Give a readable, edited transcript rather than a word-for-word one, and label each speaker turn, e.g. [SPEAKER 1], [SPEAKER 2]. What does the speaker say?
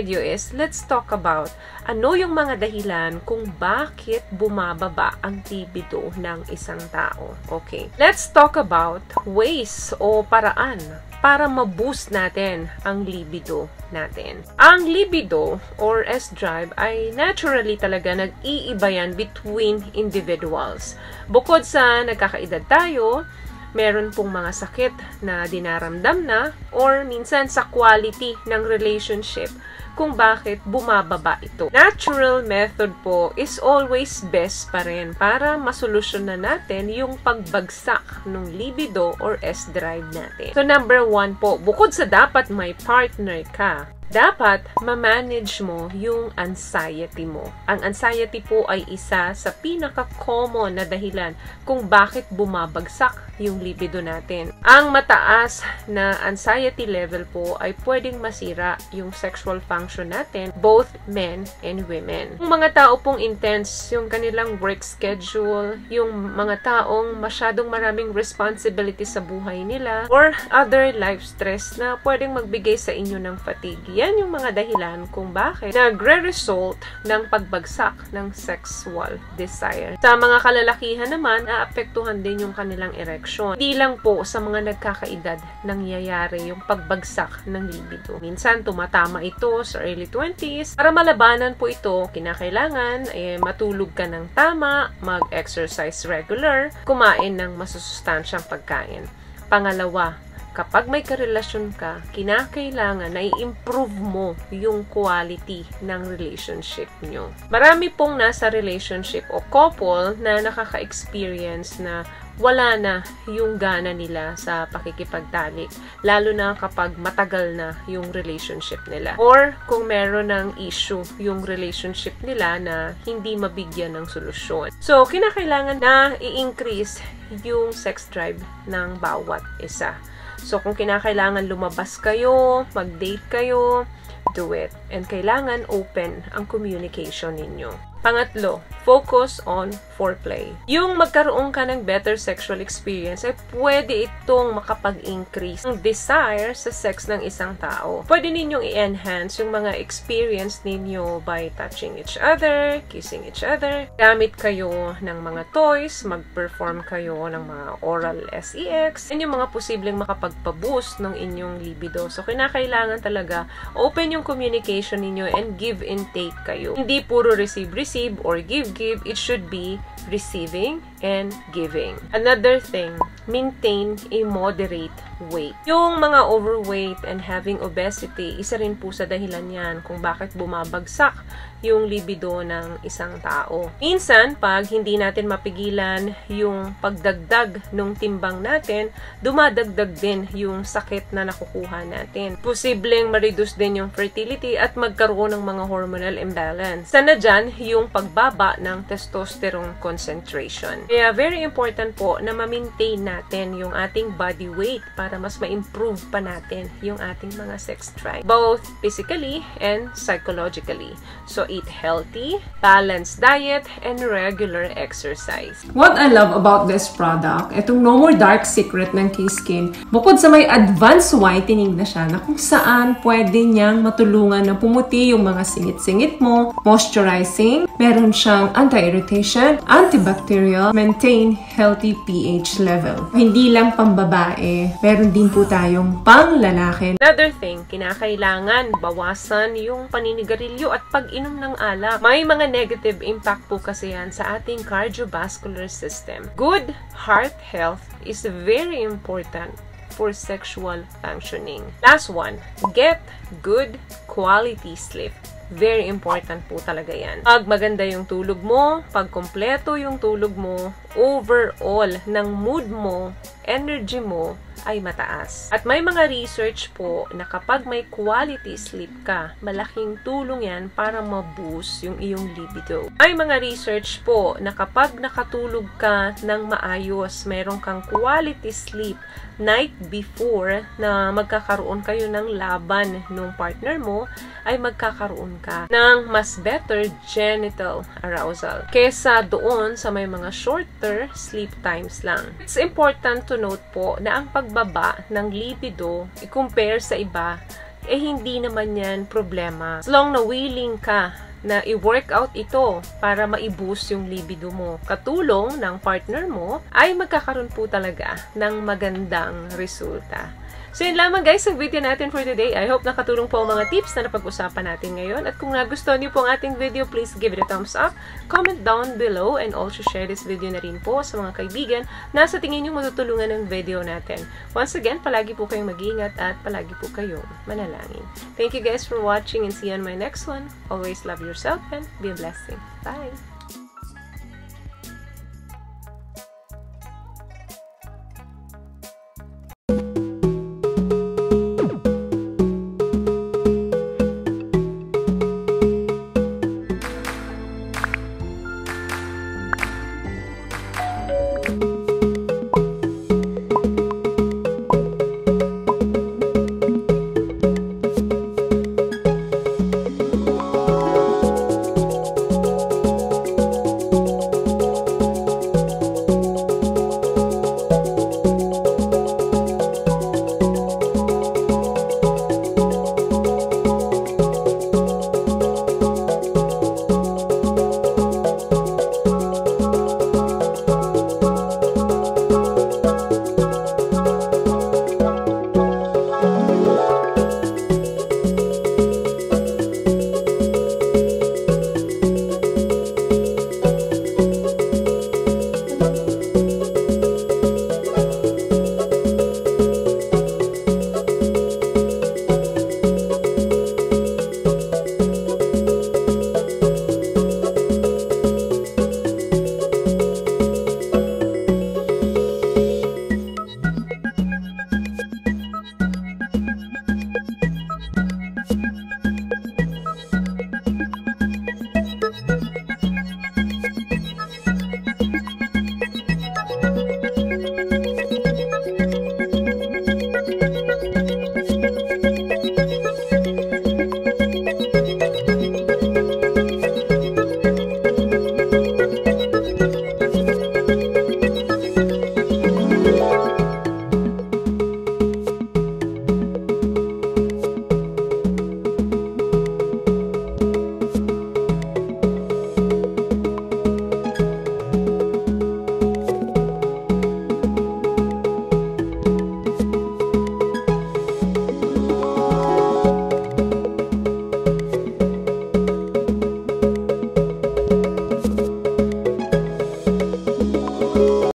[SPEAKER 1] video is, let's talk about ano yung mga dahilan kung bakit bumababa ang libido ng isang tao. Okay. Let's talk about ways o paraan para ma-boost natin ang libido natin. Ang libido or S-drive ay naturally talaga nag-iiba yan between individuals. Bukod sa nagkakaedad tayo, meron pong mga sakit na dinaramdam na or minsan sa quality ng relationship kung bakit bumababa ito. Natural method po is always best pa rin para masolusyonan natin yung pagbagsak ng libido or S-drive natin. So number 1 po, bukod sa dapat may partner ka, dapat ma-manage mo yung anxiety mo. Ang anxiety po ay isa sa pinaka-common na dahilan kung bakit bumabagsak yung libido natin. Ang mataas na anxiety level po ay pwedeng masira yung sexual function natin, both men and women. Yung mga tao pong intense yung kanilang work schedule, yung mga taong masyadong maraming responsibility sa buhay nila, or other life stress na pwedeng magbigay sa inyo ng fatigue. Yan yung mga dahilan kung bakit nagre-result ng pagbagsak ng sexual desire. Sa mga kalalakihan naman, naapektuhan din yung kanilang erection. Hindi lang po sa mga nagkakaedad nangyayari yung pagbagsak ng libido. Minsan, tumatama ito sa early 20s. Para malabanan po ito, kinakailangan matulog ka ng tama, mag-exercise regular, kumain ng masusustansyang pagkain. Pangalawa, kapag may karelasyon ka, kinakailangan na i-improve mo yung quality ng relationship nyo. Marami pong nasa relationship o couple na nakaka-experience na wala na yung gana nila sa pakikipagtalik, lalo na kapag matagal na yung relationship nila. Or kung meron ng issue yung relationship nila na hindi mabigyan ng solusyon. So, kinakailangan na i-increase yung sex drive ng bawat isa. So, kung kinakailangan lumabas kayo, mag-date kayo, do it. And kailangan open ang communication ninyo. Pangatlo, focus on foreplay. Yung magkaroon ka ng better sexual experience ay pwede itong makapag-increase ng desire sa sex ng isang tao. Pwede ninyong i-enhance yung mga experience ninyo by touching each other, kissing each other. Gamit kayo ng mga toys, mag-perform kayo ng mga oral sex. Yan yung mga posibleng makapagpa-boost ng inyong libido. So, kinakailangan talaga open yung communication ninyo and give and take kayo. Hindi puro receive or give. It should be receiving and giving. Another thing, maintain a moderate weight. Yung mga overweight and having obesity, isa rin po sa dahilan yan kung bakit bumabagsak yung libido ng isang tao. Minsan, pag hindi natin mapigilan yung pagdagdag ng timbang natin, dumadagdag din yung sakit na nakukuha natin. Posibleng ma-reduce din yung fertility at magkaroon ng mga hormonal imbalance. Sana dyan yung pagbaba ng testosterone concentration. Kaya very important po na ma-maintain natin yung ating body weight para mas ma-improve pa natin yung ating mga sex drive, both physically and psychologically. So, eat healthy, balanced diet, and regular exercise.
[SPEAKER 2] What I love about this product, itong No More Dark Secret ng K-Skin, bukod sa may advanced whitening na siya, na kung saan pwede niyang matulungan na pumuti yung mga singit-singit mo, moisturizing, meron siyang anti-irritation, antibacterial, maintain healthy pH level. Hindi lang pambabae, meron din po tayong pang-lalaki.
[SPEAKER 1] Another thing, kinakailangan bawasan yung paninigarilyo at pag-inom ng alak. May mga negative impact po kasi yan sa ating cardiovascular system. Good heart health is very important for sexual functioning. Last one, get good quality sleep. Very important po talaga yan. Pag maganda yung tulog mo, pag kompleto yung tulog mo, overall ng mood mo, energy mo, ay mataas. At may mga research po na kapag may quality sleep ka, malaking tulong yan para ma-boost yung iyong libido. May mga research po na kapag nakatulog ka ng maayos, meron kang quality sleep night before na magkakaroon kayo ng laban ng partner mo, ay magkakaroon ka ng mas better genital arousal kesa doon sa may mga shorter sleep times lang. It's important to note po na ang pagbaba ng libido i-compare sa iba eh hindi naman yan problema. As long na willing ka na i-workout ito para ma-boost yung libido mo. Katulong ng partner mo ay magkakaroon po talaga ng magandang resulta. So yun lamang guys ang video natin for today. I hope nakatulong po ang mga tips na napag-usapan natin ngayon. At kung nagustuhan niyo po ang ating video, please give it a thumbs up, comment down below, and also share this video na rin po sa mga kaibigan na sa tingin niyo matutulungan ng video natin. Once again, palagi po kayong mag-ingat at palagi po kayong manalangin. Thank you guys for watching and see you on my next one. Always love yourself and be a blessing. Bye!